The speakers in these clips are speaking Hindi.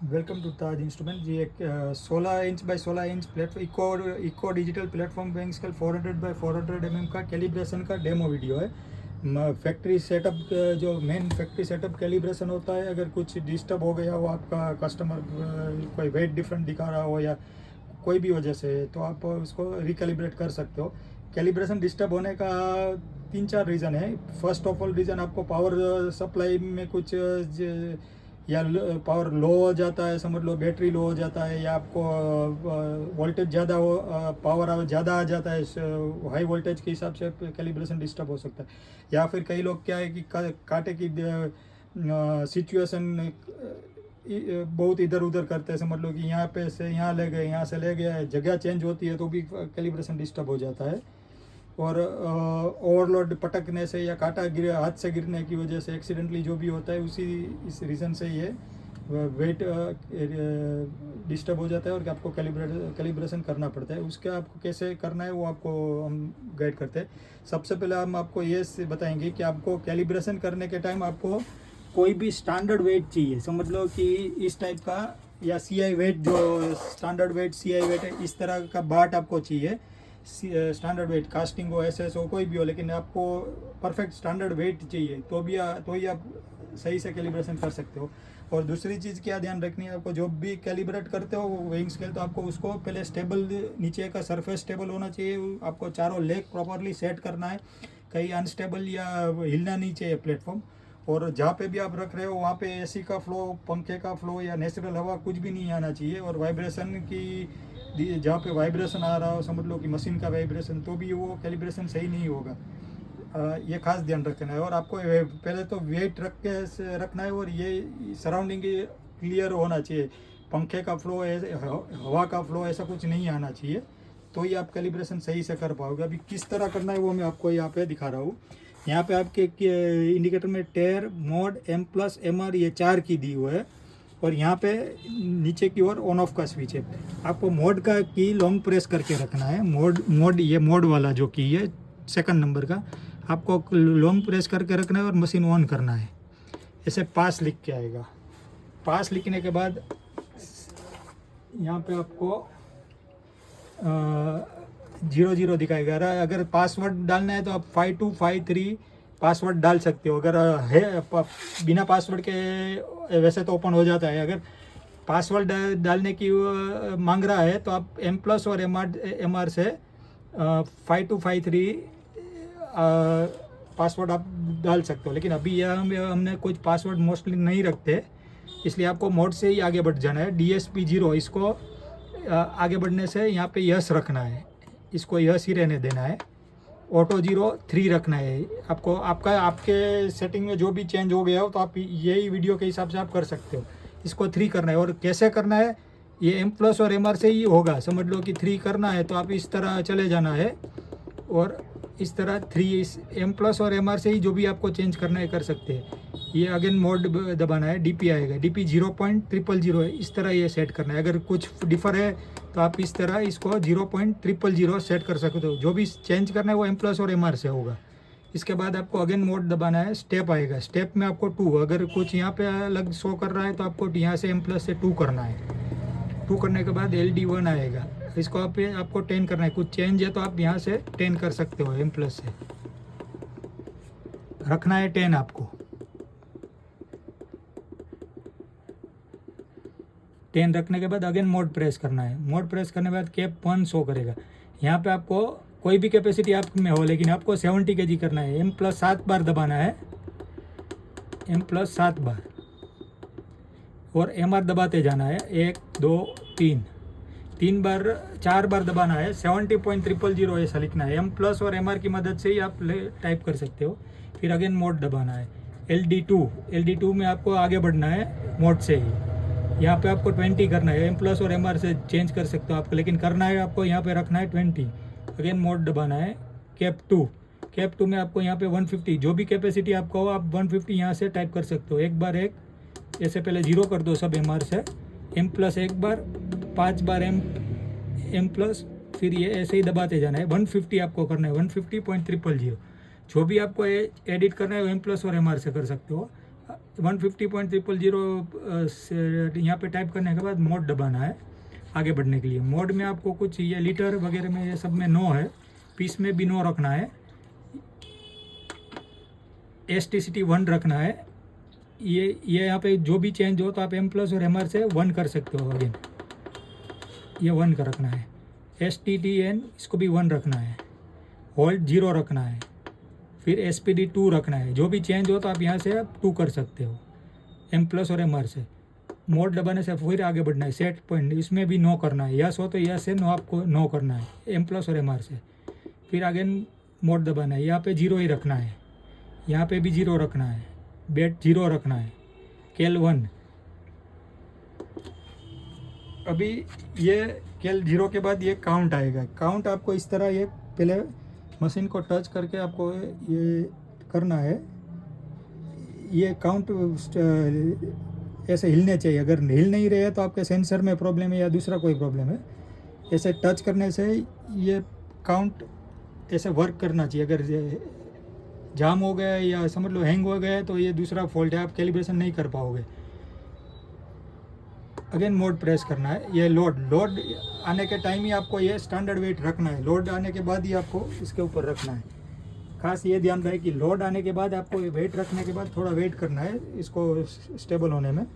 Welcome to Taj instrument ji. एक 16 inch by 16 inch platform eco digital platform bench scale 400 by 400 का कैलिब्रेशन का डेमो वीडियो है। फैक्ट्री सेटअप जो मेन फैक्ट्री सेटअप कैलिब्रेशन होता है, अगर कुछ डिस्टर्ब हो गया हो, आपका कस्टमर कोई वेट डिफरेंट दिखा रहा हो या कोई भी वजह से, तो आप उसको रिकैलिब्रेट कर सकते हो। कैलिब्रेशन डिस्टर्ब होने का 3-4 रीज़न है। फर्स्ट ऑफ ऑल रीज़न, आपको पावर सप्लाई में कुछ या पावर लो हो जाता है, समझ लो बैटरी लो हो जाता है, या आपको वोल्टेज ज़्यादा हो, पावर ज़्यादा आ जाता है, हाई वोल्टेज के हिसाब से कैलिब्रेशन डिस्टर्ब हो सकता है। या फिर कई लोग क्या है कि कांटे की सिचुएशन बहुत इधर उधर करते हैं, समझ लो कि यहाँ पे से यहाँ ले गए, यहाँ से ले गया, जगह चेंज होती है तो भी कैलिब्रेशन डिस्टर्ब हो जाता है। और ओवरलोड पटकने से या कांटा गिर हाथ से गिरने की वजह से एक्सीडेंटली जो भी होता है, इस रीज़न से ये वेट डिस्टर्ब हो जाता है और आपको कैलिब्रेशन करना पड़ता है। उसके आपको कैसे करना है वो आपको हम गाइड करते हैं। सबसे पहले हम आपको ये बताएंगे कि आपको कैलिब्रेशन करने के टाइम आपको कोई भी स्टैंडर्ड वेट चाहिए। समझ लो कि इस टाइप का, या सीआई वेट, जो स्टैंडर्ड वेट सीआई वेट है, इस तरह का बाट आपको चाहिए। स्टैंडर्ड वेट, कास्टिंग हो, एसएस हो, कोई भी हो, लेकिन आपको परफेक्ट स्टैंडर्ड वेट चाहिए, तो ही आप सही से कैलिब्रेशन कर सकते हो। और दूसरी चीज़ क्या ध्यान रखनी है आपको, जो भी कैलिब्रेट करते हो वेइंग स्केल, तो आपको उसको पहले स्टेबल, नीचे का सरफेस स्टेबल होना चाहिए। आपको चारों लेग प्रॉपरली सेट करना है, कहीं अनस्टेबल या हिलना नहीं चाहिए प्लेटफॉर्म। और जहाँ पे भी आप रख रहे हो वहाँ पे एसी का फ्लो, पंखे का फ्लो या नेचुरल हवा कुछ भी नहीं आना चाहिए। और वाइब्रेशन की, जहाँ पे वाइब्रेशन आ रहा हो, समझ लो कि मशीन का वाइब्रेशन, तो भी वो कैलिब्रेशन सही नहीं होगा। ये खास ध्यान रखना है। और आपको पहले तो वेट रखना है, और ये सराउंडिंग क्लियर होना चाहिए। पंखे का फ्लो, हवा का फ्लो, ऐसा कुछ नहीं आना चाहिए, तो ही आप कैलिब्रेशन सही से कर पाओगे। अभी किस तरह करना है वो मैं आपको यहाँ पे दिखा रहा हूँ। यहाँ पे आपके इंडिकेटर में टेर, मोड, M+, MR, ये 4 की दी हुआ है। और यहाँ पे नीचे की ओर ऑन ऑफ का स्विच है। आपको मोड का की लॉन्ग प्रेस करके रखना है। ये मोड वाला जो की है सेकंड नंबर का, आपको लॉन्ग प्रेस करके रखना है और मशीन ऑन करना है। ऐसे पास लिख के आएगा। पास लिखने के बाद यहाँ पे आपको 00 दिखाएगा। अगर पासवर्ड डालना है तो आप 5253 पासवर्ड डाल सकते हो। अगर है बिना पासवर्ड के वैसे तो ओपन हो जाता है। अगर पासवर्ड डालने की मांग रहा है तो आप M+ और MR से 5253 पासवर्ड आप डाल सकते हो। लेकिन अभी यह हमने कुछ पासवर्ड मोस्टली नहीं रखते, इसलिए आपको मोड से ही आगे बढ़ जाना है। DSP 0, इसको आगे बढ़ने से यहाँ पे यस रखना है, इसको यस ही रहने देना है। ऑटो 03 रखना है आपको। आपके सेटिंग में जो भी चेंज हो गया हो तो आप यही वीडियो के हिसाब से आप कर सकते हो। इसको 3 करना है। और कैसे करना है, ये M+ और MR से ही होगा। समझ लो कि 3 करना है तो आप इस तरह चले जाना है, और इस तरह 3 M+ और MR से ही जो भी आपको चेंज करना है कर सकते हैं। ये अगेन मोड दबाना है, DP आएगा, DP 0.000 है, इस तरह ये सेट करना है। अगर कुछ डिफर है तो आप इस तरह इसको 0.000 सेट कर सकते हो। जो भी चेंज करना है वो M+ और MR से होगा। इसके बाद आपको अगेन मोड दबाना है, स्टेप आएगा। स्टेप में आपको 2, अगर कुछ यहाँ पे अलग शो कर रहा है तो आपको यहाँ से M+ से 2 करना है। 2 करने के बाद LD1 आएगा, इसको आपको 10 करना है। कुछ चेंज है तो आप यहाँ से 10 कर सकते हो। M+ से रखना है 10 आपको। 10 रखने के बाद अगेन मोड प्रेस करना है। मोड प्रेस करने के बाद कैप 1 शो करेगा। यहाँ पे आपको कोई भी कैपेसिटी आप में हो, लेकिन आपको 70 kg करना है। M+ 7 बार दबाना है, M+ 7 बार, और MR दबाते जाना है। 1 2 3 बार, 4 बार दबाना है। 70.000 ऐसा लिखना है। M+ और MR की मदद से ही आप टाइप कर सकते हो। फिर अगेन मोड दबाना है। LD2 में आपको आगे बढ़ना है मोड से ही। यहाँ पे आपको 20 करना है। M+ और MR से चेंज कर सकते हो आपको, लेकिन करना है आपको यहाँ पे रखना है 20। अगेन मोड दबाना है। कैप 2 में आपको यहाँ पे 150, जो भी कैपेसिटी आपका हो आप 150 यहाँ से टाइप कर सकते हो। एक बार एक ऐसे पहले 0 कर दो सब MR से। M+ एक बार, 5 बार M+, फिर ये ऐसे ही दबाते जाना है। 150 आपको करना है, 150.000। जो भी आपको एडिट करना है वो M+ और MR से कर सकते हो। 150.000 से यहाँ पे टाइप करने के बाद मोड दबाना है आगे बढ़ने के लिए। मोड में आपको कुछ ये लीटर वगैरह में ये सब में नो है, पीस में भी नो रखना है, STCT 1 रखना है। ये यहाँ पे जो भी चेंज हो तो आप M+ और MR से 1 कर सकते हो। अगेन ये 1 का रखना है। STTN इसको भी 1 रखना है, होल्ड 0 रखना है, फिर SPD 2 रखना है। जो भी चेंज हो तो आप यहाँ से 2 कर सकते हो M+ और MR से। मोड दबाने से फिर आगे बढ़ना है। सेट पॉइंट इसमें भी नो करना है, यस हो तो यस से, नो आपको नो करना है M+ और MR से। फिर आगे मोड दबाना है, यहाँ पे 0 ही रखना है, यहाँ पे भी 0 रखना है, बेट 0 रखना है, केल 1। अभी ये केल 0 के बाद ये काउंट आएगा। काउंट आपको इस तरह, ये पहले मशीन को टच करके आपको ये करना है। ये काउंट ऐसे हिलने चाहिए। अगर हिल नहीं रहे तो आपके सेंसर में प्रॉब्लम है या दूसरा कोई प्रॉब्लम है। ऐसे टच करने से ये काउंट ऐसे वर्क करना चाहिए। अगर जाम हो गया या समझ लो हैंग हो गया तो ये दूसरा फॉल्ट है, आप कैलिब्रेशन नहीं कर पाओगे। अगेन मोड प्रेस करना है। ये लोड आने के टाइम ही आपको ये स्टैंडर्ड वेट रखना है, लोड आने के बाद ही आपको इसके ऊपर रखना है। खास ये ध्यान रहे कि लोड आने के बाद आपको वेट रखने के बाद थोड़ा वेट करना है इसको स्टेबल होने में।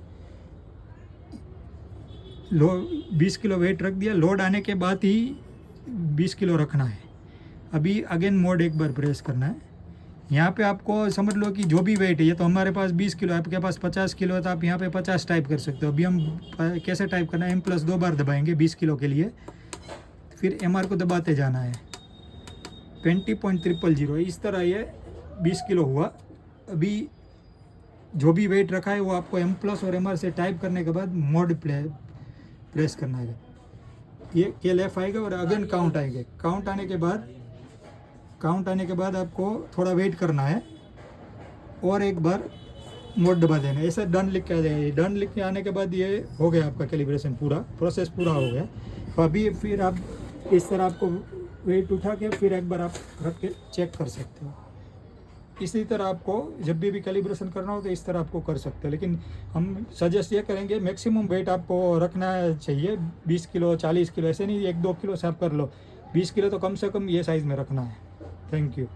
20 किलो वेट रख दिया, लोड आने के बाद ही 20 किलो रखना है। अभी अगेन मोड एक बार प्रेस करना है। यहाँ पे आपको समझ लो कि जो भी वेट है, ये तो हमारे पास 20 किलो है, आपके पास 50 किलो है तो आप यहाँ पे 50 टाइप कर सकते हो। अभी हम कैसे टाइप करना है, M+ 2 बार दबाएंगे 20 किलो के लिए, फिर MR को दबाते जाना है। 20.000 इस तरह ये 20 किलो हुआ। अभी जो भी वेट रखा है वो आपको M+ और MR से टाइप करने के बाद मोड प्रेस करना है। ये केल F आएगा और अगेन काउंट आएंगे। काउंट आने के बाद आपको थोड़ा वेट करना है और एक बार मोड दबा देना है। ऐसे डन लिख के आ जाएगा। डन लिख के आने के बाद ये हो गया आपका कैलिब्रेशन, पूरा प्रोसेस पूरा हो गया। तो अभी फिर आप इस तरह आपको वेट उठा के फिर एक बार आप रख के चेक कर सकते हो। इसी तरह आपको जब भी कैलिब्रेशन करना हो तो इस तरह आपको कर सकते हो। लेकिन हम सजेस्ट ये करेंगे मैक्सिमम वेट आपको रखना चाहिए 20 किलो 40 किलो, ऐसे नहीं 1-2 किलो से आप कर लो। 20 किलो तो कम से कम ये साइज़ में रखना है। Thank you.